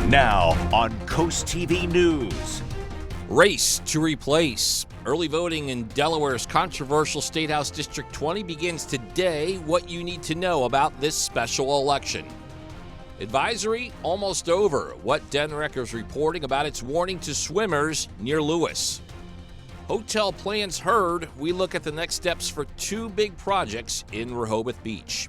Now on CoastTV News. Race to replace. Early voting in Delaware's controversial State House District 20 begins today. What you need to know about this special election. Advisory almost over. What DenRec is reporting about its warning to swimmers near Lewis. Hotel plans heard. We look at the next steps for two big projects in Rehoboth Beach.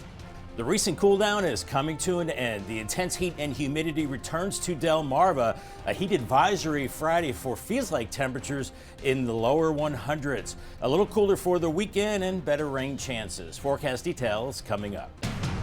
The recent cool down is coming to an end. The intense heat and humidity returns to Delmarva. A heat advisory Friday for feels-like temperatures in the lower 100s. A little cooler for the weekend and better rain chances. Forecast details coming up.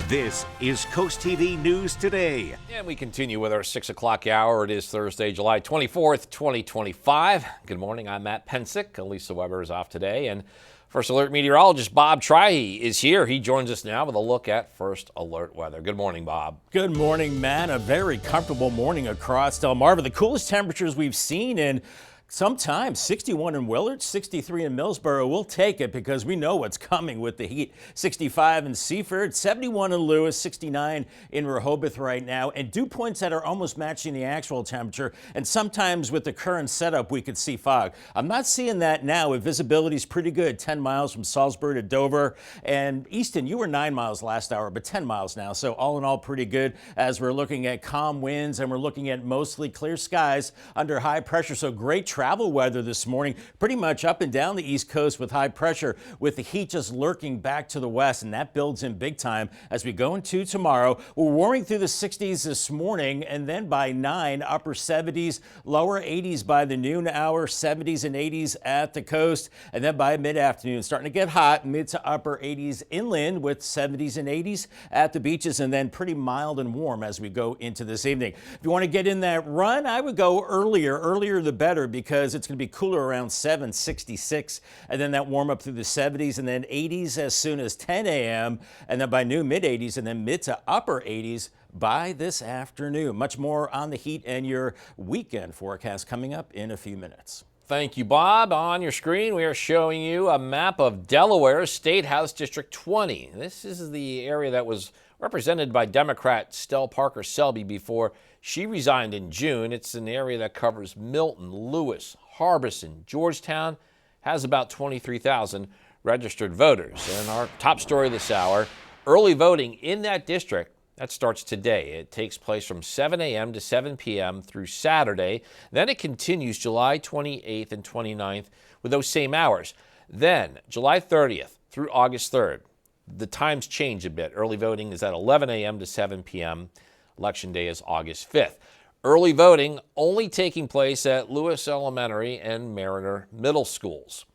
This is CoastTV News Today. And we continue with our 6 o'clock hour. It is Thursday, July 24th, 2025. Good morning. I'm Matt Pensick. Elisa Weber is off today. And First Alert meteorologist Bob Trihey is here. He joins us now with a look at First Alert weather. Good morning, Bob. Good morning, Matt. A very comfortable morning across Delmarva. The coolest temperatures we've seen in sometimes 61 in Willard, 63 in Millsboro. We'll take it because we know what's coming with the heat. 65 in Seaford, 71 in Lewis, 69 in Rehoboth right now, and dew points that are almost matching the actual temperature. And sometimes with the current setup, we could see fog. I'm not seeing that now. Visibility is pretty good. 10 miles from Salisbury to Dover. And Easton, you were 9 miles last hour, but 10 miles now. So all in all, pretty good as we're looking at calm winds and we're looking at mostly clear skies under high pressure. So great travel weather this morning, pretty much up and down the East Coast with high pressure, with the heat just lurking back to the west, and that builds in big time as we go into tomorrow. We're warming through the 60s this morning, and then by 9, upper 70s, lower 80s by the noon hour, 70s and 80s at the coast, and then by mid-afternoon, starting to get hot, mid to upper 80s inland with 70s and 80s at the beaches, and then pretty mild and warm as we go into this evening. If you want to get in that run, I would go earlier the better, because it's going to be cooler around 7, 66, and then that warm up through the 70s, and then 80s as soon as 10 a.m., and then by noon, mid 80s, and then mid to upper 80s by this afternoon. Much more on the heat and your weekend forecast coming up in a few minutes. Thank you, Bob. On your screen, we are showing you a map of Delaware's State House District 20. This is the area that was represented by Democrat Stell Parker Selby before she resigned in June. It's an area that covers Milton, Lewis, Harbison, Georgetown, has about 23,000 registered voters. And our top story this hour, early voting in that district, that starts today. It takes place from 7 a.m. to 7 p.m. through Saturday. Then it continues July 28th and 29th with those same hours. Then July 30th through August 3rd. The times change a bit. Early voting is at 11 a.m. to 7 p.m. Election day is August 5th. Early voting only taking place at Lewis Elementary and Mariner Middle Schools.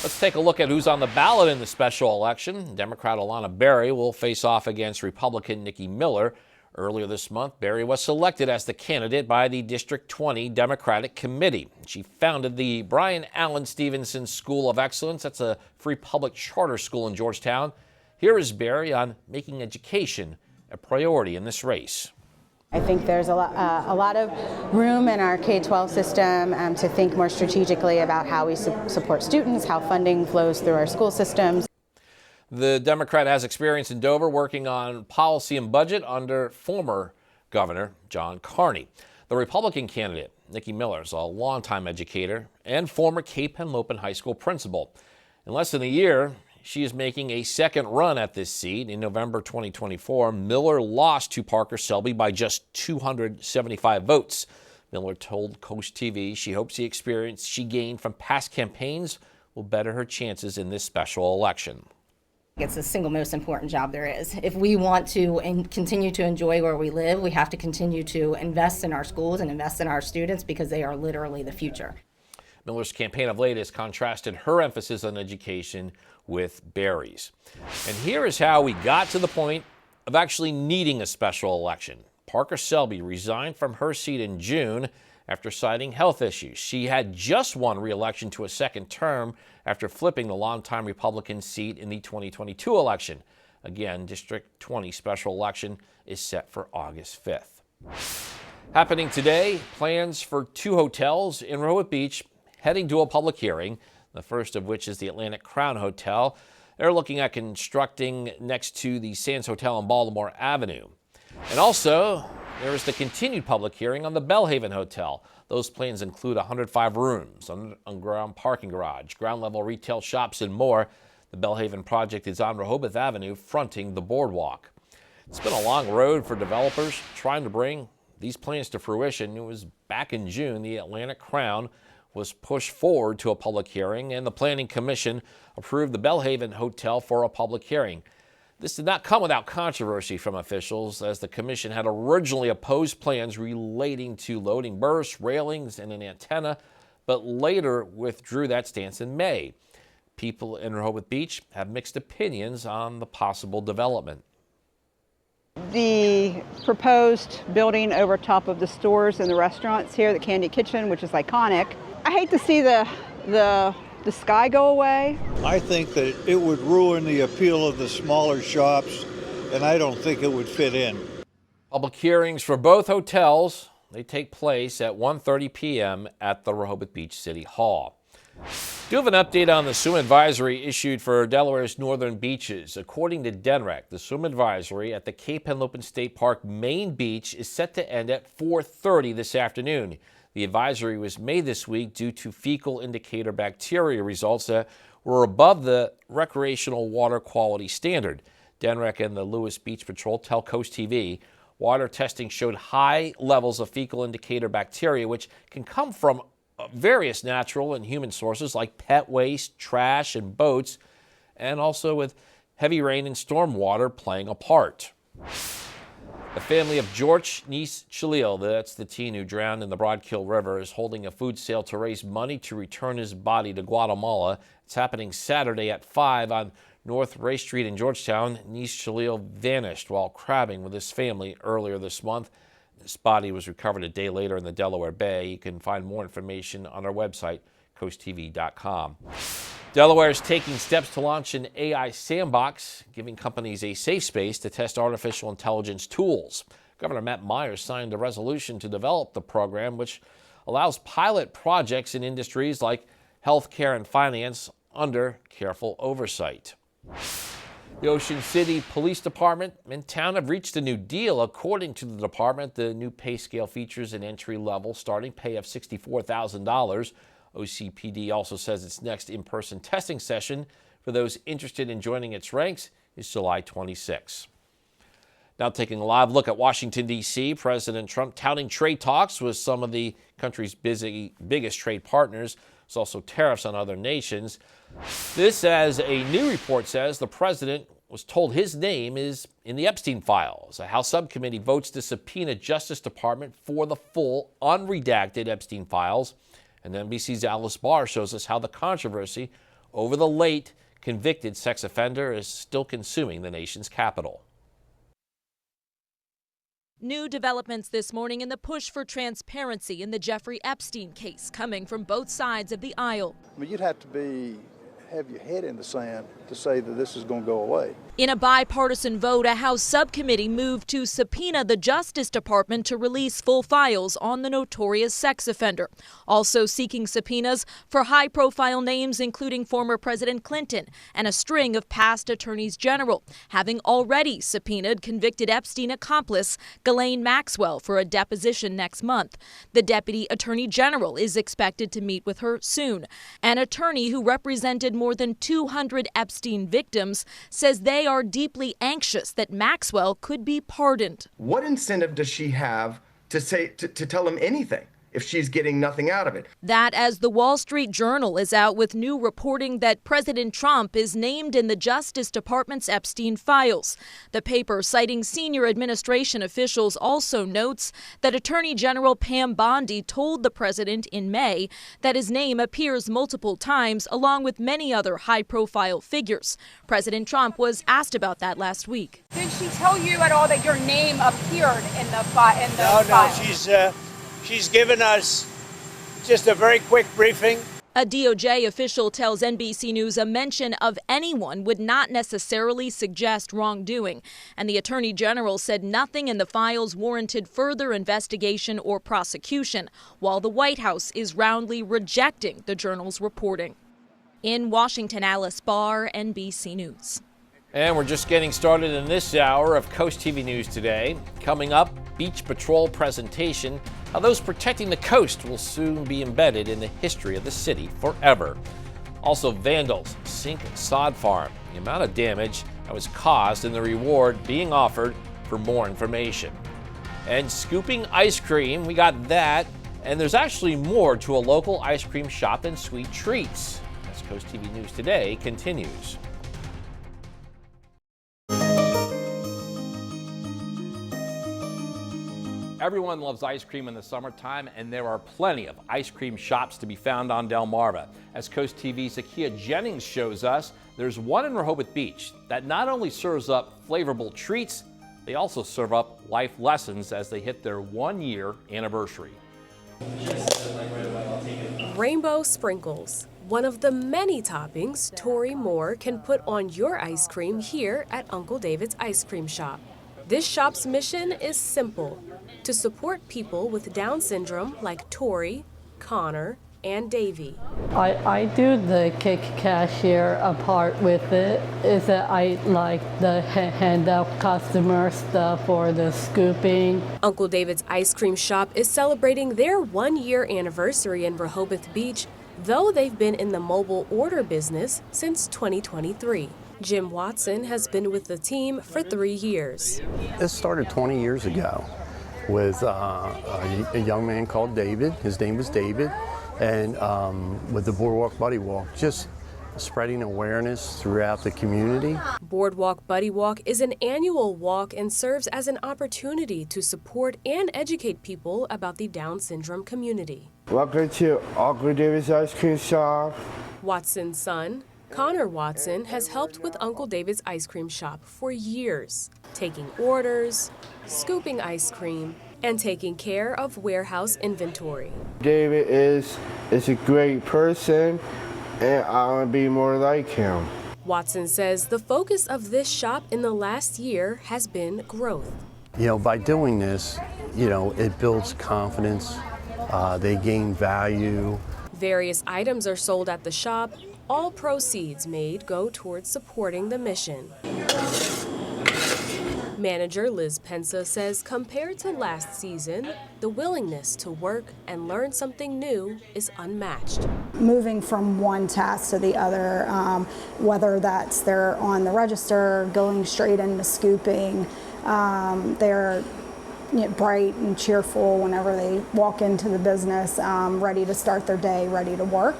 Let's take a look at who's on the ballot in the special election. Democrat Alana Berry will face off against Republican Nikki Miller. Earlier this month, Berry was selected as the candidate by the District 20 Democratic Committee. She founded the Brian Allen Stevenson School of Excellence. That's a free public charter school in Georgetown. Here is Berry on making education a priority in this race. I think there's a lot of room in our K-12 system to think more strategically about how we support students, how funding flows through our school systems. The Democrat has experience in Dover working on policy and budget under former Governor John Carney. The Republican candidate, Nikki Miller, is a longtime educator and former Cape Henlopen High School principal. In less than a year, she is making a second run at this seat. In November 2024, Miller lost to Parker Selby by just 275 votes. Miller told CoastTV she hopes the experience she gained from past campaigns will better her chances in this special election. It's the single most important job there is. If we want to continue to enjoy where we live, we have to continue to invest in our schools and invest in our students because they are literally the future. Miller's campaign of late has contrasted her emphasis on education with Berry's. And here is how we got to the point of actually needing a special election. Parker Selby resigned from her seat in June after citing health issues. She had just won re-election to a second term after flipping the longtime Republican seat in the 2022 election. Again, District 20 special election is set for August 5th. Happening today, plans for two hotels in Rehoboth Beach heading to a public hearing, the first of which is the Atlantic Crown Hotel. They're looking at constructing next to the Sands Hotel on Baltimore Avenue. And also, There is the continued public hearing on the Belhaven Hotel. Those plans include 105 rooms, underground parking garage, ground-level retail shops, and more. The Belhaven project is on Rehoboth Avenue, fronting the boardwalk. It's been a long road for developers trying to bring these plans to fruition. It was back in June the Atlantic Crown was pushed forward to a public hearing, and the Planning Commission approved the Belhaven Hotel for a public hearing. This did not come without controversy from officials, as the commission had originally opposed plans relating to loading berths, railings, and an antenna, but later withdrew that stance in May. People in Rehoboth Beach have mixed opinions on the possible development. The proposed building over top of the stores and the restaurants here, the Candy Kitchen, which is iconic. I hate to see the sky go away. I think that it would ruin the appeal of the smaller shops, and I don't think it would fit in. Public hearings for both hotels, they take place at 1:30 p.m. at the Rehoboth Beach City Hall. Do have an update on the swim advisory issued for Delaware's northern beaches. According to DENREC, the swim advisory at the Cape Henlopen State Park main beach is set to end at 4:30 this afternoon. The advisory was made this week due to fecal indicator bacteria results that were above the recreational water quality standard. DENREC and the Lewis Beach Patrol tell CoastTV water testing showed high levels of fecal indicator bacteria, which can come from various natural and human sources like pet waste, trash, and boats, and also with heavy rain and storm water playing a part. The family of George Nice Chalil, that's the teen who drowned in the Broadkill River, is holding a food sale to raise money to return his body to Guatemala. It's happening Saturday at 5 on North Ray Street in Georgetown. Nice Chalil vanished while crabbing with his family earlier this month. His body was recovered a day later in the Delaware Bay. You can find more information on our website, coasttv.com. Delaware is taking steps to launch an AI sandbox, giving companies a safe space to test artificial intelligence tools. Governor Matt Myers signed a resolution to develop the program, which allows pilot projects in industries like healthcare and finance under careful oversight. The Ocean City Police Department and town have reached a new deal. According to the department, the new pay scale features an entry-level starting pay of $64,000. OCPD also says its next in-person testing session for those interested in joining its ranks is July 26. Now taking a live look at Washington, D.C., President Trump touting trade talks with some of the country's biggest trade partners. There's also tariffs on other nations. This, as a new report says, the president was told his name is in the Epstein files. A House subcommittee votes to subpoena Justice Department for the full, unredacted Epstein files. And NBC's Alice Barr shows us how the controversy over the late convicted sex offender is still consuming the nation's capital. New developments this morning in the push for transparency in the Jeffrey Epstein case, coming from both sides of the aisle. I mean, you'd have to have your head in the sand to say that this is going to go away. In a bipartisan vote, a House subcommittee moved to subpoena the Justice Department to release full files on the notorious sex offender. Also seeking subpoenas for high-profile names including former President Clinton and a string of past attorneys general, having already subpoenaed convicted Epstein accomplice Ghislaine Maxwell for a deposition next month. The Deputy Attorney General is expected to meet with her soon. An attorney who represented more than 200 Epstein victims says they are deeply anxious that Maxwell could be pardoned. What incentive does she have to tell him anything if she's getting nothing out of it? That as the Wall Street Journal is out with new reporting that President Trump is named in the Justice Department's Epstein files. The paper, citing senior administration officials, also notes that Attorney General Pam Bondi told the president in May that his name appears multiple times along with many other high-profile figures. President Trump was asked about that last week. Did she tell you at all that your name appeared in the file? No, she's given us just a very quick briefing. A DOJ official tells NBC News a mention of anyone would not necessarily suggest wrongdoing, and the Attorney General said nothing in the files warranted further investigation or prosecution, while the White House is roundly rejecting the Journal's reporting. In Washington, Alice Barr, NBC News. And we're just getting started in this hour of Coast TV News Today. Coming up, Beach Patrol presentation, how those protecting the coast will soon be embedded in the history of the city forever. Also, vandals sink sod farm, the amount of damage that was caused and the reward being offered for more information. And scooping ice cream, we got that. And there's actually more to a local ice cream shop than sweet treats. As Coast TV News Today continues. Everyone loves ice cream in the summertime, and there are plenty of ice cream shops to be found on Delmarva. As Coast TV's Zakia Jennings shows us, there's one in Rehoboth Beach that not only serves up flavorful treats, they also serve up life lessons as they hit their 1-year anniversary. Rainbow sprinkles, one of the many toppings Tori Moore can put on your ice cream here at Uncle David's Ice Cream Shop. This shop's mission is simple: to support people with Down syndrome like Tori, Connor, and Davy. I do the cake cashier. A part with it is that I like the hand out customer stuff for the scooping. Uncle David's Ice Cream Shop is celebrating their 1-year anniversary in Rehoboth Beach, though they've been in the mobile order business since 2023. Jim Watson has been with the team for 3 years. This started 20 years ago with a young man called David. His name was David. And with the Boardwalk Buddy Walk, just spreading awareness throughout the community. Boardwalk Buddy Walk is an annual walk and serves as an opportunity to support and educate people about the Down syndrome community. Welcome to Uncle David's Ice Cream Shop. Watson's son, Connor Watson, has helped with Uncle David's Ice Cream Shop for years, taking orders, scooping ice cream, and taking care of warehouse inventory. David is a great person, and I want to be more like him. Watson says the focus of this shop in the last year has been growth. You know, by doing this, you know, it builds confidence, they gain value. Various items are sold at the shop. All proceeds made go towards supporting the mission. Manager Liz Pensa says compared to last season, the willingness to work and learn something new is unmatched. Moving from one task to the other, whether that's they're on the register, going straight into scooping, they're bright and cheerful whenever they walk into the business, ready to start their day, ready to work.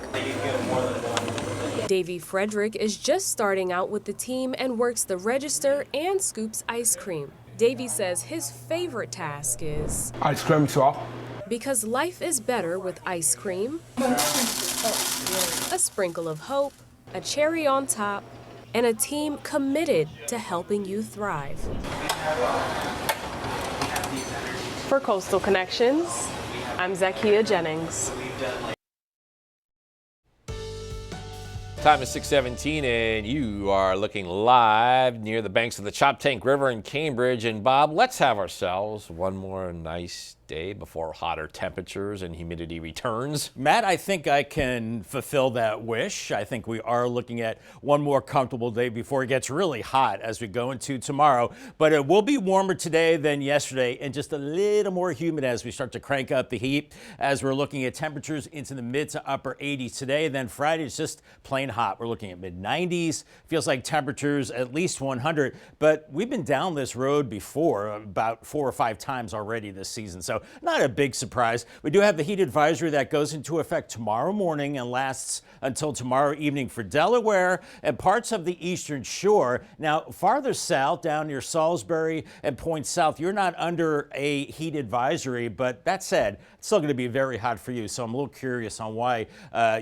Davey Frederick is just starting out with the team and works the register and scoops ice cream. Davey says his favorite task is ice cream shop. Because life is better with ice cream, a sprinkle of hope, a cherry on top, and a team committed to helping you thrive. For Coastal Connections, I'm Zakia Jennings. Time is 6:17 and you are looking live near the banks of the Choptank River in Cambridge. And Bob, let's have ourselves one more nice day before hotter temperatures and humidity returns. Matt, I think I can fulfill that wish. I think we are looking at one more comfortable day before it gets really hot as we go into tomorrow. But it will be warmer today than yesterday and just a little more humid as we start to crank up the heat, as we're looking at temperatures into the mid to upper 80s today. Then Friday is just plain hot. We're looking at mid 90s. Feels like temperatures at least 100. But we've been down this road before about 4 or 5 times already this season. So not a big surprise. We do have the heat advisory that goes into effect tomorrow morning and lasts until tomorrow evening for Delaware and parts of the eastern shore. Now, farther south, down near Salisbury and Point South, you're not under a heat advisory, but that said, it's still going to be very hot for you. So I'm a little curious on why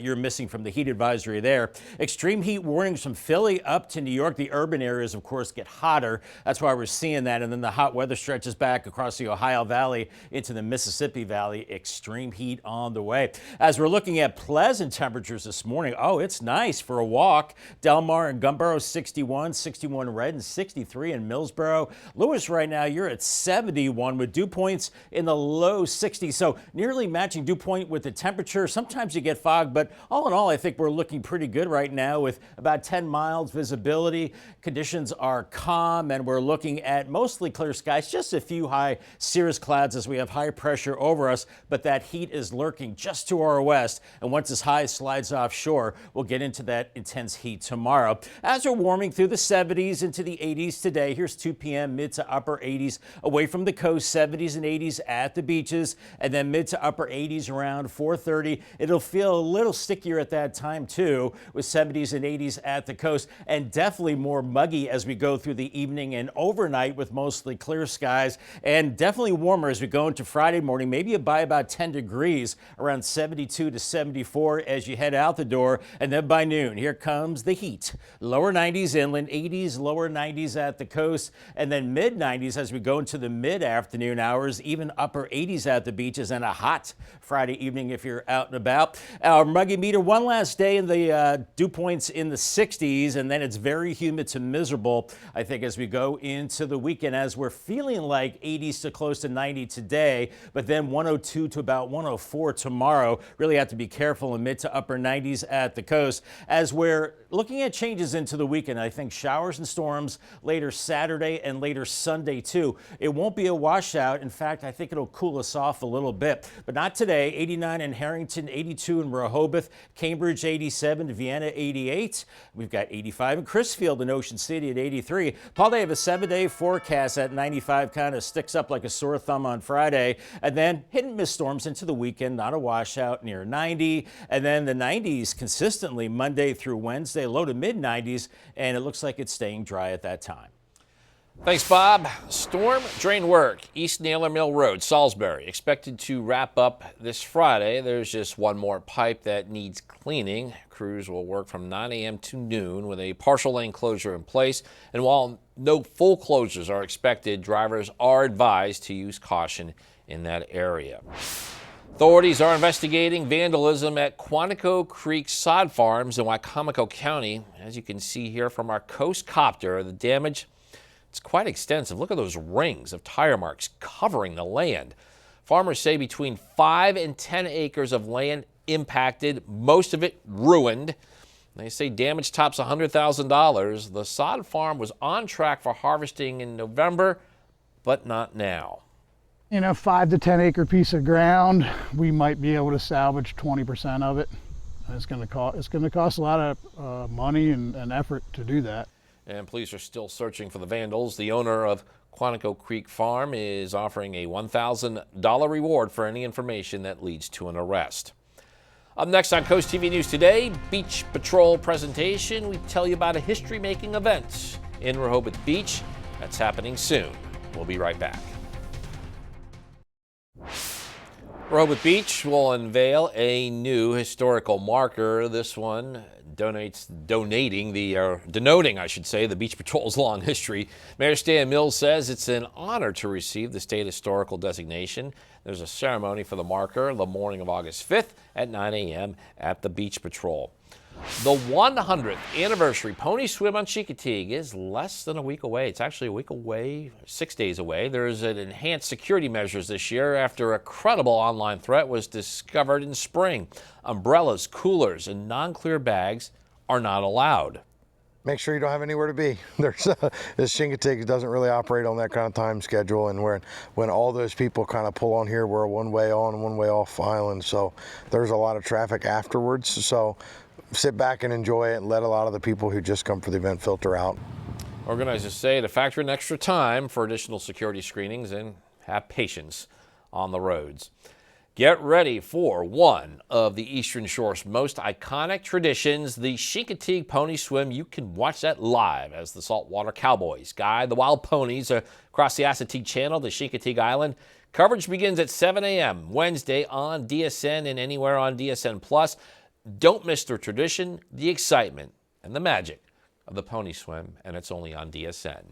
you're missing from the heat advisory there. Extreme heat warnings from Philly up to New York. The urban areas, of course, get hotter. That's why we're seeing that. And then the hot weather stretches back across the Ohio Valley into the Mississippi Valley. Extreme heat on the way. As we're looking at pleasant temperatures this morning, oh, it's nice for a walk. Delmar and Gumboro 61, 61 Red, and 63 in Millsboro. Lewis, right now, you're at 71 with dew points in the low 60s. So nearly matching dew point with the temperature. Sometimes you get fog, but all in all, I think we're looking pretty good good right now with about 10 miles visibility. Conditions are calm, and we're looking at mostly clear skies, just a few high cirrus clouds as we have high pressure over us, but that heat is lurking just to our west. And once this high slides offshore, we'll get into that intense heat tomorrow. As we're warming through the 70s into the 80s today, here's 2 p.m. mid to upper 80s away from the coast, 70s and 80s at the beaches, and then mid to upper 80s around 4:30. It'll feel a little stickier at that time too, with 70s and 80s at the coast, and definitely more muggy as we go through the evening and overnight with mostly clear skies, and definitely warmer as we go into Friday morning, maybe by about 10 degrees, around 72 to 74 as you head out the door. And then by noon, here comes the heat. Lower 90s inland, 80s, lower 90s at the coast, and then mid 90s as we go into the mid-afternoon hours, even upper 80s at the beaches, and a hot Friday evening if you're out and about. Our muggy meter, one last day in the dew points in the 60s, and then it's very humid to miserable, I think, as we go into the weekend, as we're feeling like 80s to close to 90 today, but then 102 to about 104 tomorrow. Really have to be careful in mid to upper 90s at the coast. As we're looking at changes into the weekend, I think showers and storms later Saturday and later Sunday too. It won't be a washout. In fact, I think it'll cool us off a little bit, but not today. 89 in Harrington, 82 in Rehoboth, Cambridge 87, Vienna 88. We've got 85 in Crisfield and Ocean City at 83. Paul, they have a 7-day forecast at 95, kind of sticks up like a sore thumb on Friday, and then hit and miss storms into the weekend, not a washout, near 90, and then the 90s consistently Monday through Wednesday, low to mid 90s, and it looks like it's staying dry at that time. Thanks, Bob. Storm drain work, East Naylor Mill Road, Salisbury, expected to wrap up this Friday. There's just one more pipe that needs cleaning. Crews will work from 9 a.m. to noon with a partial lane closure in place. And while no full closures are expected, drivers are advised to use caution in that area. Authorities are investigating vandalism at Quantico Creek sod farms in Wicomico County. As you can see here from our coast copter, the damage, it's quite extensive. Look at those rings of tire marks covering the land. Farmers say between 5 and 10 acres of land impacted, most of it ruined. They say damage tops $100,000. The sod farm was on track for harvesting in November, but not now. In a 5 to 10 acre piece of ground, we might be able to salvage 20% of it. It's going to cost a lot of money and effort to do that. And police are still searching for the vandals. The owner of Quantico Creek Farm is offering a $1,000 reward for any information that leads to an arrest. Up next on Coast TV News Today, Beach Patrol presentation. We tell you about a history-making event in Rehoboth Beach that's happening soon. We'll be right back. Rehoboth Beach will unveil a new historical marker. This one denoting the Beach Patrol's long history. Mayor Stan Mills says it's an honor to receive the state historical designation. There's a ceremony for the marker the morning of August 5th at 9 a.m. at the Beach Patrol. The 100th anniversary pony swim on Chincoteague is less than a week away. It's actually a week away, 6 days away. There's an enhanced security measures this year after a credible online threat was discovered in spring. Umbrellas, coolers, and non-clear bags are not allowed. Make sure you don't have anywhere to be. This Chincoteague doesn't really operate on that kind of time schedule, and when all those people kind of pull on here, we're a one-way on, one-way off island, so there's a lot of traffic afterwards. So sit back and enjoy it and let a lot of the people who just come for the event filter out. Organizers say to factor in extra time for additional security screenings and have patience on the roads. Get ready for one of the Eastern Shore's most iconic traditions, the Chincoteague Pony Swim. You can watch that live as the Saltwater Cowboys guide the wild ponies across the Assateague Channel to Chincoteague Island. Coverage begins at 7 a.m. Wednesday on DSN and anywhere on DSN+. Don't miss the tradition, the excitement, and the magic of the pony swim, and it's only on DSN.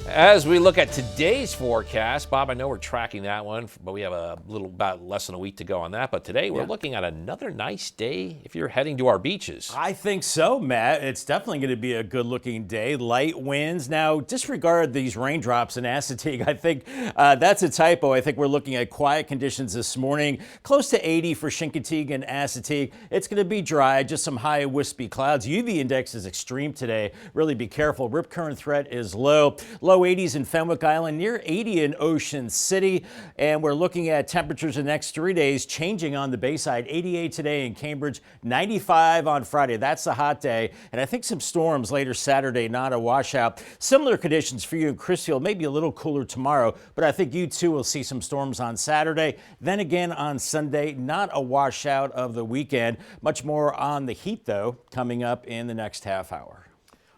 As we look at today's forecast, Bob, I know we're tracking that one, but we have about less than a week to go on that. But today we're looking at another nice day if you're heading to our beaches. I think so, Matt. It's definitely going to be a good-looking day. Light winds. Now, disregard these raindrops in Assateague. I think that's a typo. I think we're looking at quiet conditions this morning, close to 80 for Chincoteague and Assateague. It's going to be dry, just some high wispy clouds. UV index is extreme today. Really be careful. Rip current threat is low. Low 80s in Fenwick Island, near 80 in Ocean City. And we're looking at temperatures the next 3 days changing on the Bayside. 88 today in Cambridge, 95 on Friday. That's a hot day. And I think some storms later Saturday, not a washout. Similar conditions for you in Crisfield, maybe a little cooler tomorrow, but I think you too will see some storms on Saturday. Then again on Sunday, not a washout of the weekend. Much more on the heat though, coming up in the next half hour.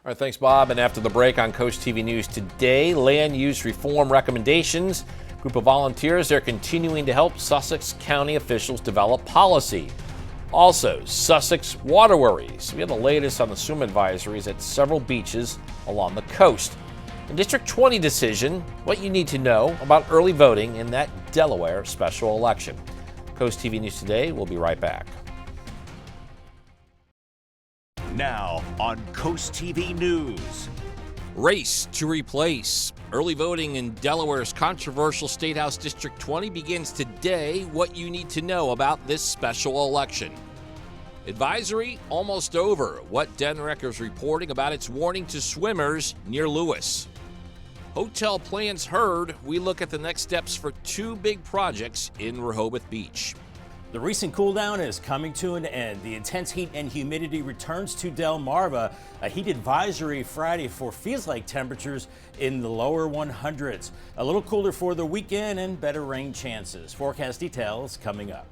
All right, thanks, Bob. And after the break on Coast TV News today, land use reform recommendations. Group of volunteers, they're continuing to help Sussex County officials develop policy. Also, Sussex water worries. We have the latest on the swim advisories at several beaches along the coast. And District 20 decision, what you need to know about early voting in that Delaware special election. Coast TV News today. We'll be right back. Now on Coast TV News. Race to replace. Early voting in Delaware's controversial State House District 20 begins today. What you need to know about this special election. Advisory almost over. What DENREC is reporting about its warning to swimmers near Lewis. Hotel plans heard. We look at the next steps for two big projects in Rehoboth Beach. The recent cool down is coming to an end. The intense heat and humidity returns to Delmarva. A heat advisory Friday for feels-like temperatures in the lower 100s. A little cooler for the weekend and better rain chances. Forecast details coming up.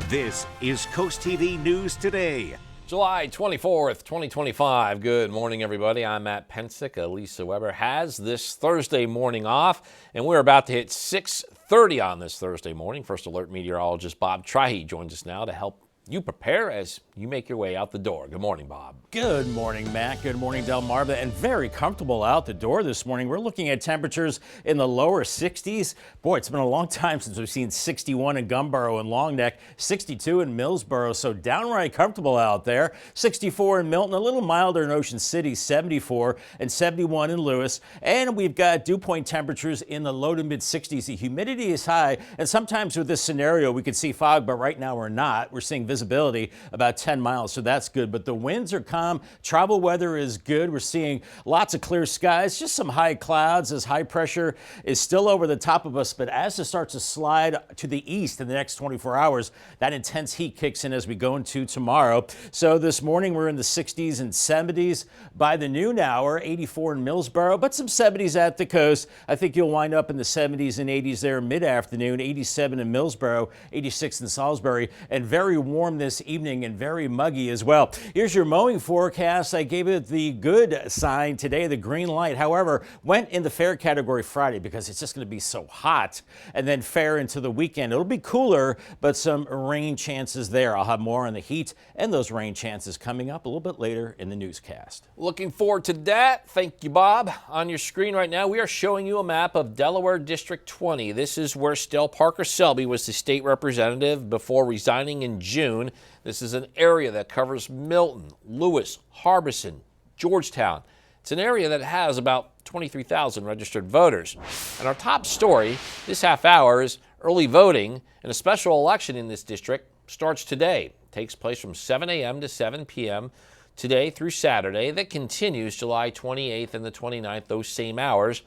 This is Coast TV News Today. July 24th, 2025. Good morning, everybody. I'm Matt Pensick. Elisa Weber has this Thursday morning off, and we're about to hit 6:30 on this Thursday morning. First Alert meteorologist Bob Trahey joins us now to help you prepare as you make your way out the door. Good morning, Bob. Good morning, Matt. Good morning, Delmarva. And very comfortable out the door this morning. We're looking at temperatures in the lower 60s. Boy, it's been a long time since we've seen 61 in Gumboro and Long Neck, 62 in Millsboro. So downright comfortable out there. 64 in Milton, a little milder in Ocean City, 74 and 71 in Lewis. And we've got dew point temperatures in the low to mid 60s. The humidity is high. And sometimes with this scenario, we could see fog, but right now we're not. We're seeing visibility about 10 miles, so that's good. But the winds are calm. Travel weather is good. We're seeing lots of clear skies, just some high clouds as high pressure is still over the top of us. But as it starts to slide to the east in the next 24 hours, that intense heat kicks in as we go into tomorrow. So this morning we're in the 60s and 70s. By the noon hour, 84 in Millsboro, but some 70s at the coast. I think you'll wind up in the 70s and 80s there mid-afternoon. 87 in Millsboro, 86 in Salisbury, and very warm this evening and very muggy as well. Here's your mowing forecast. I gave it the good sign today, the green light. However, went in the fair category Friday because it's just going to be so hot, and then fair into the weekend. It'll be cooler, but some rain chances there. I'll have more on the heat and those rain chances coming up a little bit later in the newscast. Looking forward to that. Thank you, Bob. On your screen right now, we are showing you a map of Delaware District 20. This is where Stell Parker Selby was the state representative before resigning in June. This is an area that covers Milton, Lewis, Harbison, Georgetown. It's an area that has about 23,000 registered voters. And our top story this half hour is early voting in a special election in this district starts today. It takes place from 7 a.m. to 7 p.m. today through Saturday. That continues July 28th and the 29th, those same hours.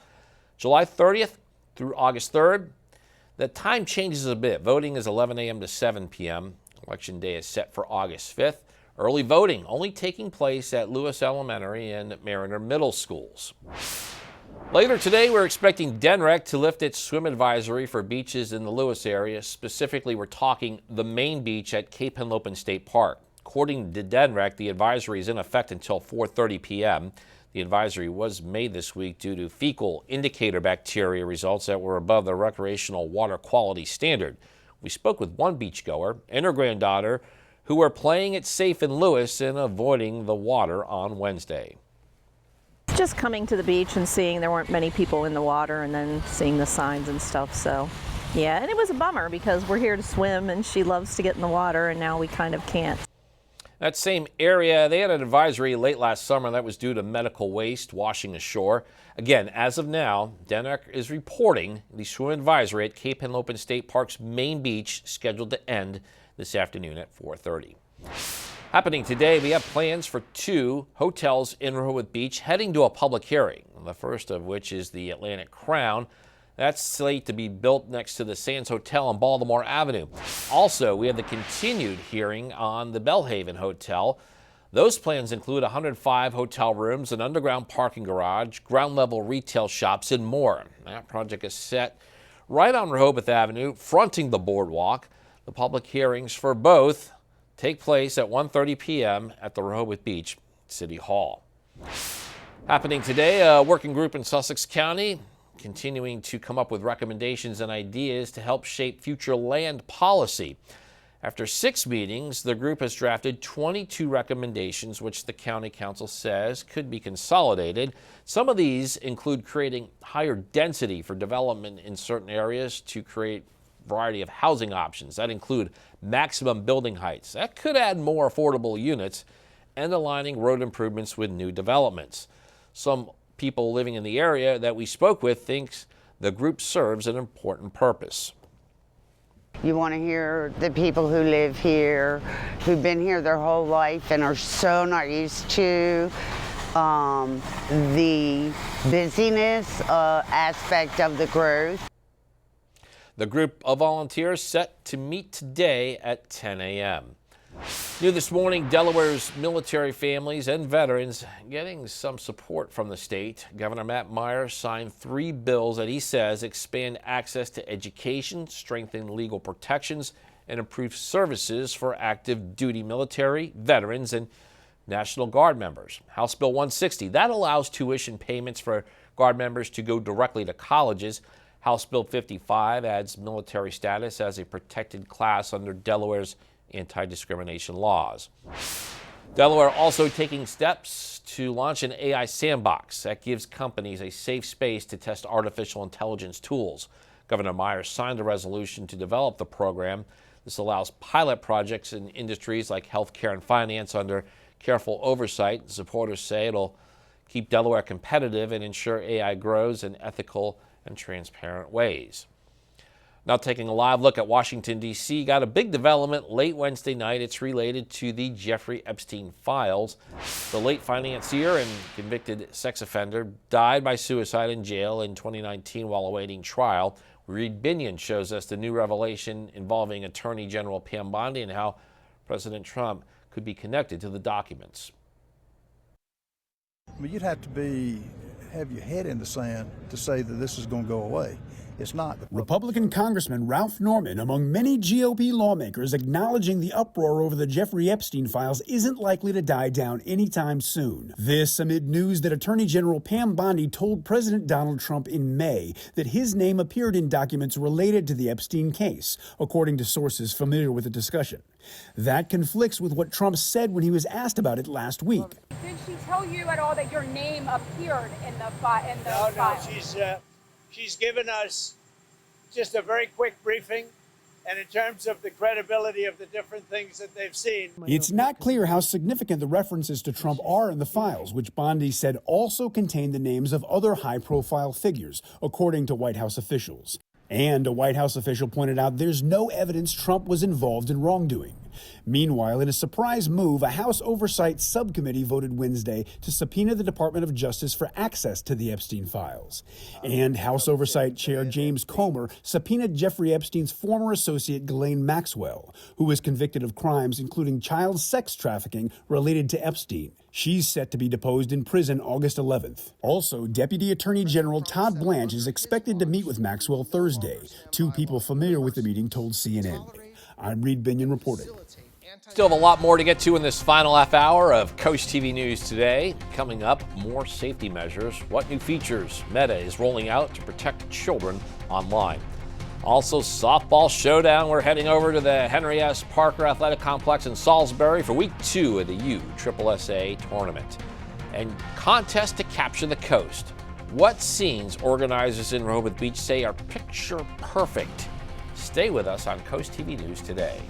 July 30th through August 3rd. The time changes a bit. Voting is 11 a.m. to 7 p.m. Election day is set for August 5th. Early voting only taking place at Lewis Elementary and Mariner Middle Schools. Later today, we're expecting DENREC to lift its swim advisory for beaches in the Lewis area. Specifically, we're talking the main beach at Cape Henlopen State Park. According to DENREC, the advisory is in effect until 4:30 p.m. The advisory was made this week due to fecal indicator bacteria results that were above the recreational water quality standard. We spoke with one beachgoer and her granddaughter who were playing it safe in Lewis and avoiding the water on Wednesday. Just coming to the beach and seeing there weren't many people in the water, and then seeing the signs and stuff. So yeah, and it was a bummer because we're here to swim and she loves to get in the water, and now we kind of can't. That same area, they had an advisory late last summer that was due to medical waste washing ashore. Again, as of now, Denmark is reporting the swim advisory at Cape Henlopen State Park's main beach, scheduled to end this afternoon at 4:30. Happening today, we have plans for 2 hotels in Rehoboth Beach heading to a public hearing, the first of which is the Atlantic Crown. That's slated to be built next to the Sands Hotel on Baltimore Avenue. Also, we have the continued hearing on the Belhaven Hotel. Those plans include 105 hotel rooms, an underground parking garage, ground-level retail shops, and more. That project is set right on Rehoboth Avenue, fronting the boardwalk. The public hearings for both take place at 1:30 p.m. at the Rehoboth Beach City Hall. Happening today, a working group in Sussex County continuing to come up with recommendations and ideas to help shape future land policy. After 6 meetings, the group has drafted 22 recommendations, which the County Council says could be consolidated. Some of these include creating higher density for development in certain areas to create a variety of housing options. That include maximum building heights. That could add more affordable units, and aligning road improvements with new developments. Some people living in the area that we spoke with thinks the group serves an important purpose. You want to hear the people who live here, who've been here their whole life and are so not used to the busyness aspect of the growth. The group of volunteers set to meet today at 10 a.m. New this morning, Delaware's military families and veterans getting some support from the state. Governor Matt Meyer signed 3 bills that he says expand access to education, strengthen legal protections, and improve services for active duty military, veterans, and National Guard members. House Bill 160, that allows tuition payments for Guard members to go directly to colleges. House Bill 55 adds military status as a protected class under Delaware's anti-discrimination laws. Delaware also taking steps to launch an AI sandbox that gives companies a safe space to test artificial intelligence tools. Governor Meyer signed a resolution to develop the program. This allows pilot projects in industries like healthcare and finance under careful oversight. Supporters say it'll keep Delaware competitive and ensure AI grows in ethical and transparent ways. Now taking a live look at Washington, D.C., got a big development late Wednesday night. It's related to the Jeffrey Epstein files. The late financier and convicted sex offender died by suicide in jail in 2019 while awaiting trial. Reed Binion shows us the new revelation involving Attorney General Pam Bondi and how President Trump could be connected to the documents. I mean, you'd have to have your head in the sand to say that this is going to go away. It's not. Republican Congressman Ralph Norman, among many GOP lawmakers, acknowledging the uproar over the Jeffrey Epstein files isn't likely to die down anytime soon. This amid news that Attorney General Pam Bondi told President Donald Trump in May that his name appeared in documents related to the Epstein case, according to sources familiar with the discussion. That conflicts with what Trump said when he was asked about it last week. Did she tell you at all that your name appeared in the file? No, she's given us just a very quick briefing, and in terms of the credibility of the different things that they've seen. It's not clear how significant the references to Trump are in the files, which Bondi said also contained the names of other high-profile figures, according to White House officials. And a White House official pointed out there's no evidence Trump was involved in wrongdoing. Meanwhile, in a surprise move, a House Oversight Subcommittee voted Wednesday to subpoena the Department of Justice for access to the Epstein files. And House Oversight Chair James Comer subpoenaed Jeffrey Epstein's former associate Ghislaine Maxwell, who was convicted of crimes including child sex trafficking related to Epstein. She's set to be deposed in prison August 11th. Also, Deputy Attorney General Todd Blanche is expected to meet with Maxwell Thursday. 2 people familiar with the meeting told CNN. I'm Reed Binion reporting. Still have a lot more to get to in this final half hour of Coast TV News today. Coming up, more safety measures. What new features Meta is rolling out to protect children online. Also, softball showdown. We're heading over to the Henry S. Parker Athletic Complex in Salisbury for week 2 of the USSSA tournament. and contest to capture the coast. What scenes organizers in Rehoboth Beach say are picture perfect? Stay with us on Coast TV News Today.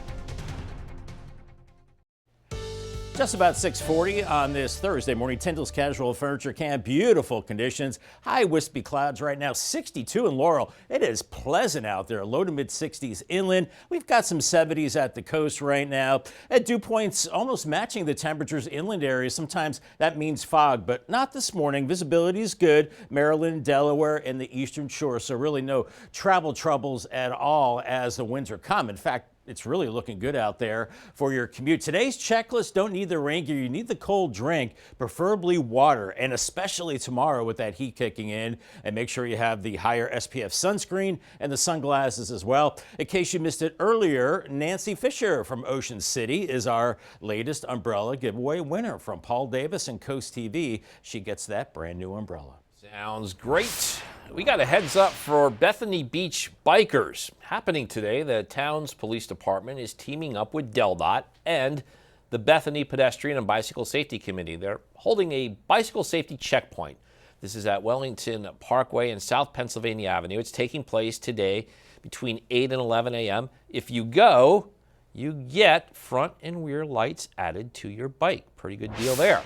Just about 6:40 on this Thursday morning. Tyndall's Casual Furniture Camp. Beautiful conditions. High wispy clouds right now. 62 in Laurel. It is pleasant out there. Low to mid 60s inland. We've got some 70s at the coast right now. At dew points almost matching the temperatures inland areas. Sometimes that means fog, but not this morning. Visibility is good. Maryland, Delaware, and the eastern shore. So really no travel troubles at all as the winds are come. In fact, it's really looking good out there for your commute. Today's checklist don't need the rain gear. You need the cold drink, preferably water, and especially tomorrow with that heat kicking in. And make sure you have the higher SPF sunscreen and the sunglasses as well. In case you missed it earlier, Nancy Fisher from Ocean City is our latest umbrella giveaway winner from Paul Davis and Coast TV. She gets that brand new umbrella. Sounds great. We got a heads up for Bethany Beach bikers. Happening today, the town's police department is teaming up with DelDOT and the Bethany Pedestrian and Bicycle Safety Committee. They're holding a bicycle safety checkpoint. This is at Wellington Parkway and South Pennsylvania Avenue. It's taking place today between 8 and 11 a.m. If you go, you get front and rear lights added to your bike. Pretty good deal there.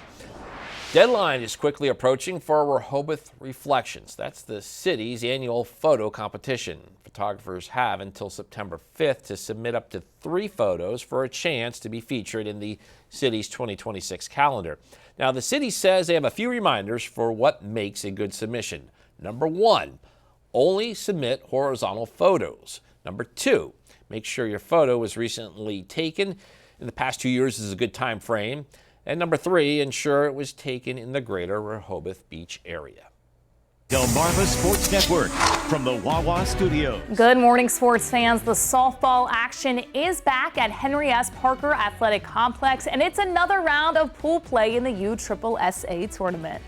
Deadline is quickly approaching for Rehoboth Reflections. That's the city's annual photo competition. Photographers have until September 5th to submit up to 3 photos for a chance to be featured in the city's 2026 calendar. Now, the city says they have a few reminders for what makes a good submission. Number 1, only submit horizontal photos. Number 2, make sure your photo was recently taken. In the past 2 years is a good time frame. And number 3, ensure it was taken in the greater Rehoboth Beach area. Delmarva Sports Network from the Wawa Studios. Good morning, sports fans. The softball action is back at Henry S. Parker Athletic Complex, and it's another round of pool play in the USSSA tournament.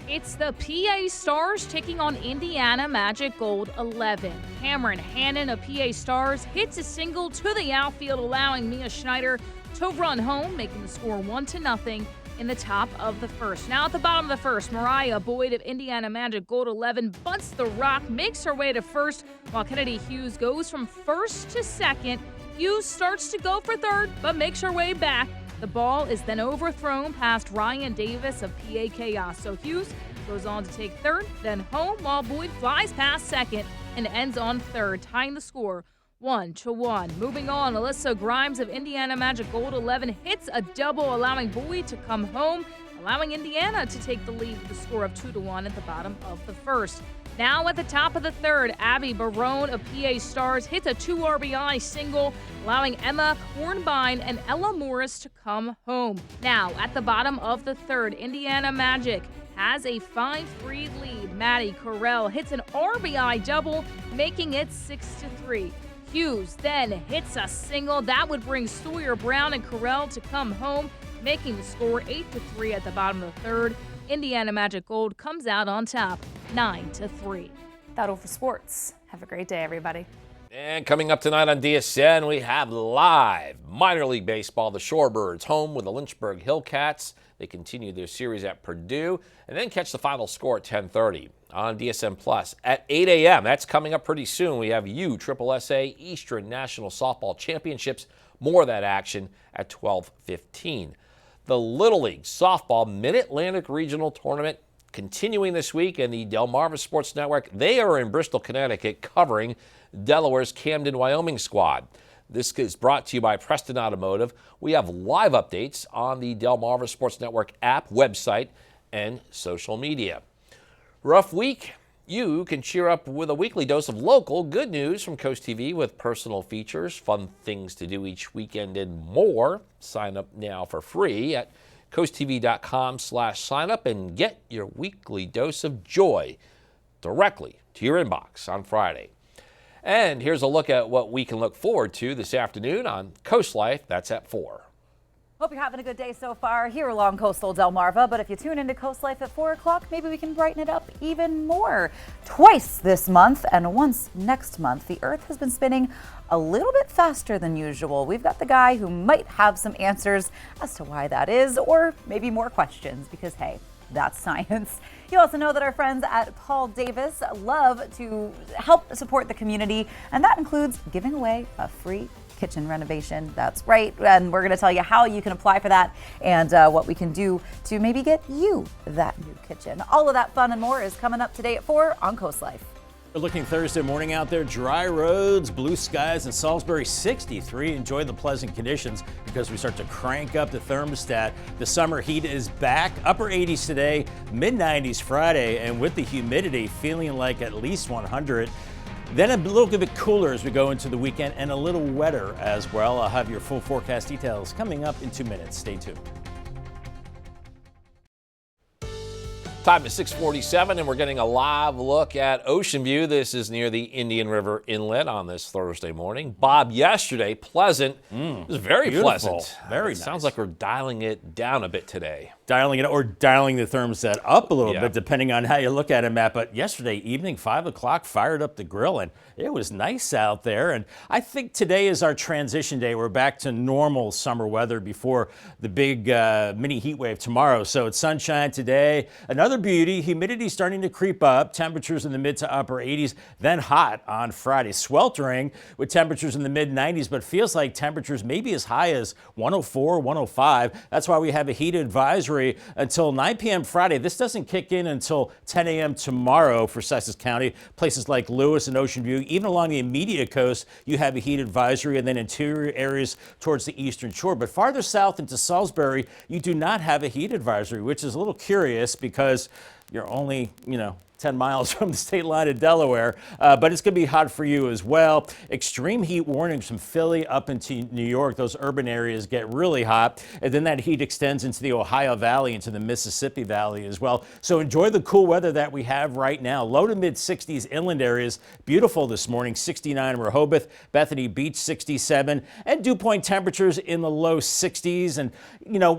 It's the PA Stars taking on Indiana Magic Gold 11. Cameron Hannon of PA Stars hits a single to the outfield, allowing Mia Schneider to run home, making the score 1-0 in the top of the first. Now at the bottom of the first, Mariah Boyd of Indiana Magic Gold 11 bunts the rock, makes her way to first, while Kennedy Hughes goes from first to second. Hughes starts to go for third, but makes her way back. The ball is then overthrown past Ryan Davis of PA Chaos. So Hughes goes on to take third, then home, while Boyd flies past second and ends on third, tying the score 1-1. Moving on, Alyssa Grimes of Indiana Magic Gold 11 hits a double, allowing Boyd to come home, allowing Indiana to take the lead with a score of 2-1 at the bottom of the first. Now at the top of the third, Abby Barone of PA Stars hits a 2 RBI single, allowing Emma Kornbein and Ella Morris to come home. Now at the bottom of the third, Indiana Magic has a 5-3 lead. Maddie Correll hits an RBI double, making it 6-3. Hughes then hits a single. That would bring Sawyer Brown and Correll to come home, making the score 8-3 at the bottom of the third. Indiana Magic Gold comes out on top, 9-3. That'll for sports. Have a great day, everybody. And coming up tonight on DSN, we have live minor league baseball. The Shorebirds home with the Lynchburg Hillcats. They continue their series at Purdue and then catch the final score at 10:30 on DSN Plus at 8 a.m. That's coming up pretty soon. We have USSSA Eastern National Softball Championships. More of that action at 12:15. The Little League Softball Mid-Atlantic Regional Tournament continuing this week, and the Delmarva Sports Network, they are in Bristol, Connecticut, covering Delaware's Camden, Wyoming squad. This is brought to you by Preston Automotive. We have live updates on the Delmarva Sports Network app, website, and social media. Rough week? You can cheer up with a weekly dose of local good news from Coast TV with personal features, fun things to do each weekend, and more. Sign up now for free at coasttv.com/sign up and get your weekly dose of joy directly to your inbox on Friday. And here's a look at what we can look forward to this afternoon on Coast Life. That's at 4. Hope you're having a good day so far here along coastal Delmarva, but if you tune into Coast Life at 4 o'clock, maybe we can brighten it up even more. Twice this month and once next month, the Earth has been spinning a little bit faster than usual. We've got the guy who might have some answers as to why that is, or maybe more questions, because hey, that's science. You also know that our friends at Paul Davis love to help support the community, and that includes giving away a free kitchen renovation. That's right. And we're going to tell you how you can apply for that and what we can do to maybe get you that new kitchen. All of that fun and more is coming up today at 4 on Coast Life. We're looking Thursday morning out there, dry roads, blue skies in Salisbury, 63. Enjoy the pleasant conditions because we start to crank up the thermostat. The summer heat is back, upper 80s today, mid 90s Friday, and with the humidity feeling like at least 100. Then a little bit cooler as we go into the weekend and a little wetter as well. I'll have your full forecast details coming up in 2 minutes. Stay tuned. Time is 6:47, and we're getting a live look at Ocean View. This is near the Indian River Inlet on this Thursday morning. Bob, yesterday, pleasant. It was very Beautiful. pleasant. Very It nice. Sounds like we're dialing it down a bit today. Dialing it or dialing the thermostat up a little Yeah. bit, depending on how you look at it, Matt. But yesterday evening, 5 o'clock, fired up the grill, and it was nice out there. And I think today is our transition day. We're back to normal summer weather before the big mini heat wave tomorrow. So it's sunshine today. Another beauty, humidity starting to creep up. Temperatures in the mid to upper 80s, then hot on Friday. Sweltering with temperatures in the mid 90s, but feels like temperatures maybe as high as 104, 105. That's why we have a heat advisory until 9 p.m. Friday. This doesn't kick in until 10 a.m. tomorrow for Sussex County. Places like Lewis and Ocean View, even along the immediate coast, you have a heat advisory, and then interior areas towards the eastern shore. But farther south into Salisbury, you do not have a heat advisory, which is a little curious because you're only, 10 miles from the state line of Delaware, but it's going to be hot for you as well. Extreme heat warnings from Philly up into New York. Those urban areas get really hot, and then that heat extends into the Ohio Valley, into the Mississippi Valley as well. So enjoy the cool weather that we have right now. Low to mid 60s inland areas. Beautiful this morning. 69 in Rehoboth, Bethany Beach 67, and dew point temperatures in the low 60s. And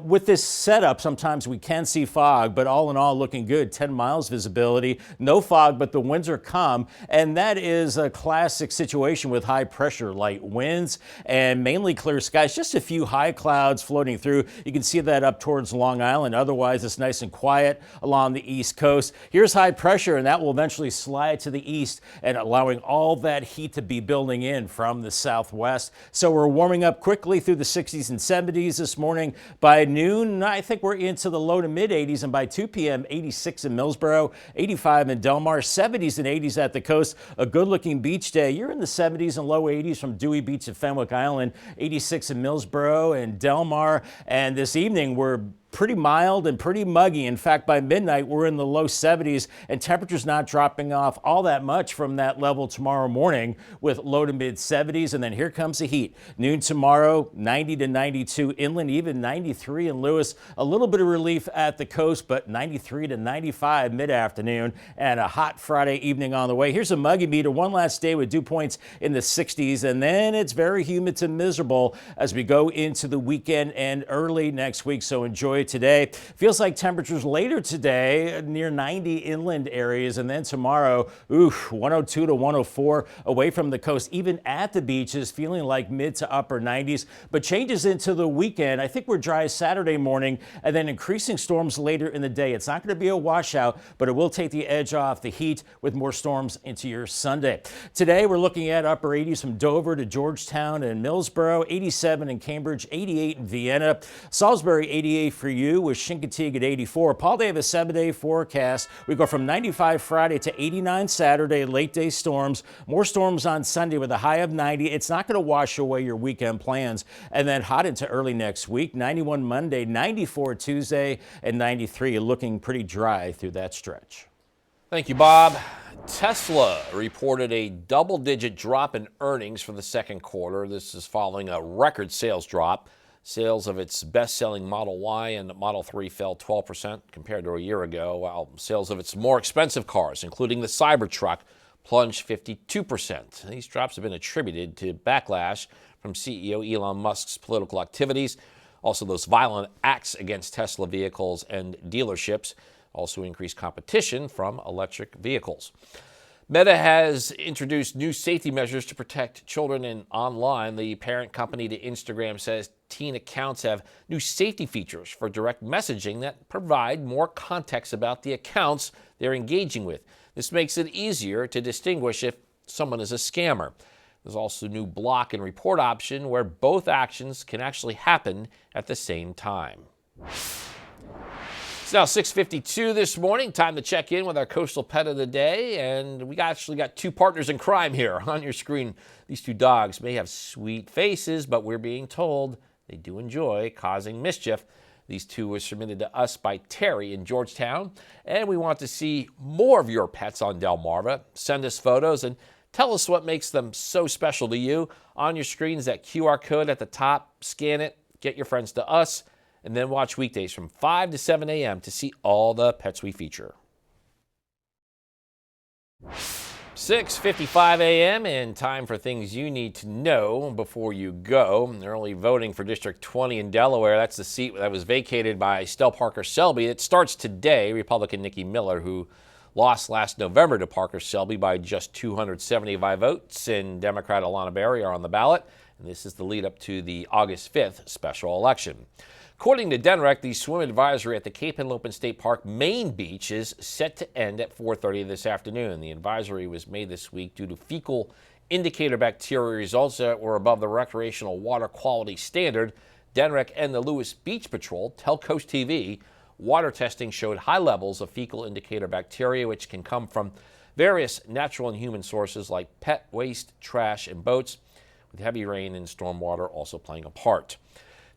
with this setup, sometimes we can see fog, but all in all, looking good. 10 miles visibility. No fog, but the winds are calm, and that is a classic situation with high pressure, light winds, and mainly clear skies. Just a few high clouds floating through. You can see that up towards Long Island. Otherwise, it's nice and quiet along the east coast. Here's high pressure, and that will eventually slide to the east and allowing all that heat to be building in from the southwest. So we're warming up quickly through the 60s and 70s this morning. By noon, I think we're into the low to mid 80s, and by 2 p.m., 86 in Millsboro, 85 in Delmar, 70s and 80s at the coast. A good-looking beach day. You're in the 70s and low 80s from Dewey Beach at Fenwick Island, 86 in Millsboro and Delmar. And this evening, we're pretty mild and pretty muggy. In fact, by midnight, we're in the low 70s, and temperatures not dropping off all that much from that level tomorrow morning with low to mid 70s. And then here comes the heat. Noon tomorrow, 90 to 92 inland, even 93 in Lewis. A little bit of relief at the coast, but 93 to 95 mid-afternoon, and a hot Friday evening on the way. Here's a muggy meter. One last day with dew points in the 60s, and then it's very humid to miserable as we go into the weekend and early next week. So enjoy today. Feels like temperatures later today near 90 inland areas, and then tomorrow, 102 to 104 away from the coast. Even at the beaches, feeling like mid to upper 90s, but changes into the weekend. I think we're dry Saturday morning, and then increasing storms later in the day. It's not going to be a washout, but it will take the edge off the heat with more storms into your Sunday. Today, we're looking at upper 80s from Dover to Georgetown and Millsboro, 87 in Cambridge, 88 in Vienna, Salisbury 88 for you with Chincoteague at 84. Paul Davis 7-day forecast. We go from 95 Friday to 89 Saturday, late day storms. More storms on Sunday with a high of 90. It's not going to wash away your weekend plans. And then hot into early next week. 91 Monday, 94 Tuesday, and 93. Looking pretty dry through that stretch. Thank you, Bob. Tesla reported a double-digit drop in earnings for the second quarter. This is following a record sales drop. Sales of its best-selling Model Y and Model 3 fell 12% compared to a year ago, while sales of its more expensive cars, including the Cybertruck, plunged 52%. These drops have been attributed to backlash from CEO Elon Musk's political activities. Also, those violent acts against Tesla vehicles and dealerships also increase competition from electric vehicles. Meta has introduced new safety measures to protect children online. The parent company to Instagram says teen accounts have new safety features for direct messaging that provide more context about the accounts they're engaging with. This makes it easier to distinguish if someone is a scammer. There's also a new block and report option where both actions can actually happen at the same time. It's now 6:52 this morning. Time to check in with our coastal pet of the day. And we actually got two partners in crime here on your screen. These two dogs may have sweet faces, but we're being told they do enjoy causing mischief. These two were submitted to us by Terry in Georgetown. And we want to see more of your pets on Delmarva. Send us photos and tell us what makes them so special to you. On your screen is that QR code at the top. Scan it, get your friends to us, and then watch weekdays from 5 to 7 a.m. to see all the pets we feature. 6:55 a.m. and time for things you need to know before you go. Early voting for District 20 in Delaware. That's the seat that was vacated by Stell Parker Selby. It starts today. Republican Nikki Miller, who lost last November to Parker Selby by just 275 votes, and Democrat Alana Berry are on the ballot. And this is the lead up to the August 5th special election. According to DENREC, the swim advisory at the Cape Henlopen State Park main beach is set to end at 4:30 this afternoon. The advisory was made this week due to fecal indicator bacteria results that were above the recreational water quality standard. DENREC and the Lewis Beach Patrol tell CoastTV water testing showed high levels of fecal indicator bacteria, which can come from various natural and human sources like pet waste, trash, and boats, with heavy rain and stormwater also playing a part.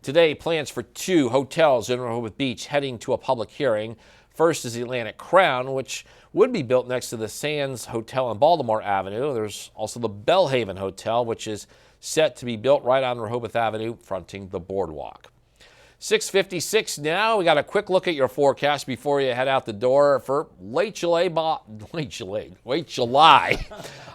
Today, plans for two hotels in Rehoboth Beach heading to a public hearing. First is the Atlantic Crown, which would be built next to the Sands Hotel on Baltimore Avenue. There's also the Bellhaven Hotel, which is set to be built right on Rehoboth Avenue, fronting the boardwalk. 6:56 now. We got a quick look at your forecast before you head out the door for late July.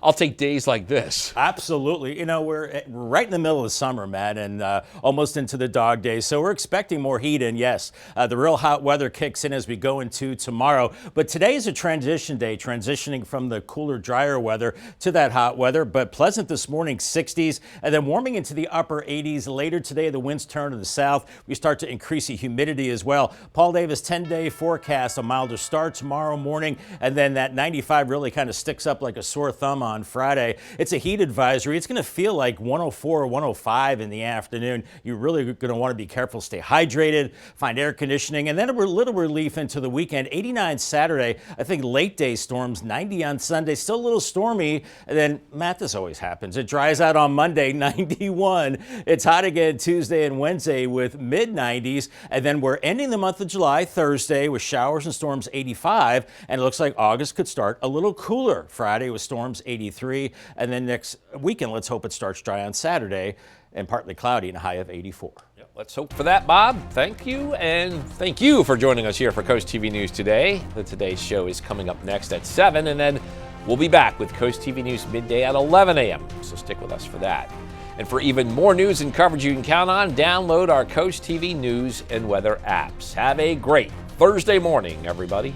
I'll take days like this. Absolutely. You know, we're right in the middle of summer, Matt, and almost into the dog days. So we're expecting more heat. And yes, the real hot weather kicks in as we go into tomorrow. But today is a transition day, transitioning from the cooler, drier weather to that hot weather. But pleasant this morning, 60s, and then warming into the upper 80s. Later today, the winds turn to the south. We start to increase the humidity as well. Paul Davis 10-day forecast, a milder start tomorrow morning, and then that 95 really kind of sticks up like a sore thumb on Friday. It's a heat advisory. It's going to feel like 104 or 105 in the afternoon. You're really going to want to be careful, stay hydrated, find air conditioning, and then a little relief into the weekend. 89 Saturday, I think late day storms, 90 on Sunday, still a little stormy. And then, Matt, this always happens. It dries out on Monday, 91. It's hot again Tuesday and Wednesday with mid-90s. And then we're ending the month of July Thursday with showers and storms 85. And it looks like August could start a little cooler. Friday with storms 83. And then next weekend, let's hope it starts dry on Saturday and partly cloudy and a high of 84. Yep, let's hope for that, Bob. Thank you. And thank you for joining us here for Coast TV News Today. The Today Show is coming up next at 7. And then we'll be back with Coast TV News midday at 11 a.m. So stick with us for that. And for even more news and coverage you can count on, download our Coast TV News and weather apps. Have a great Thursday morning, everybody.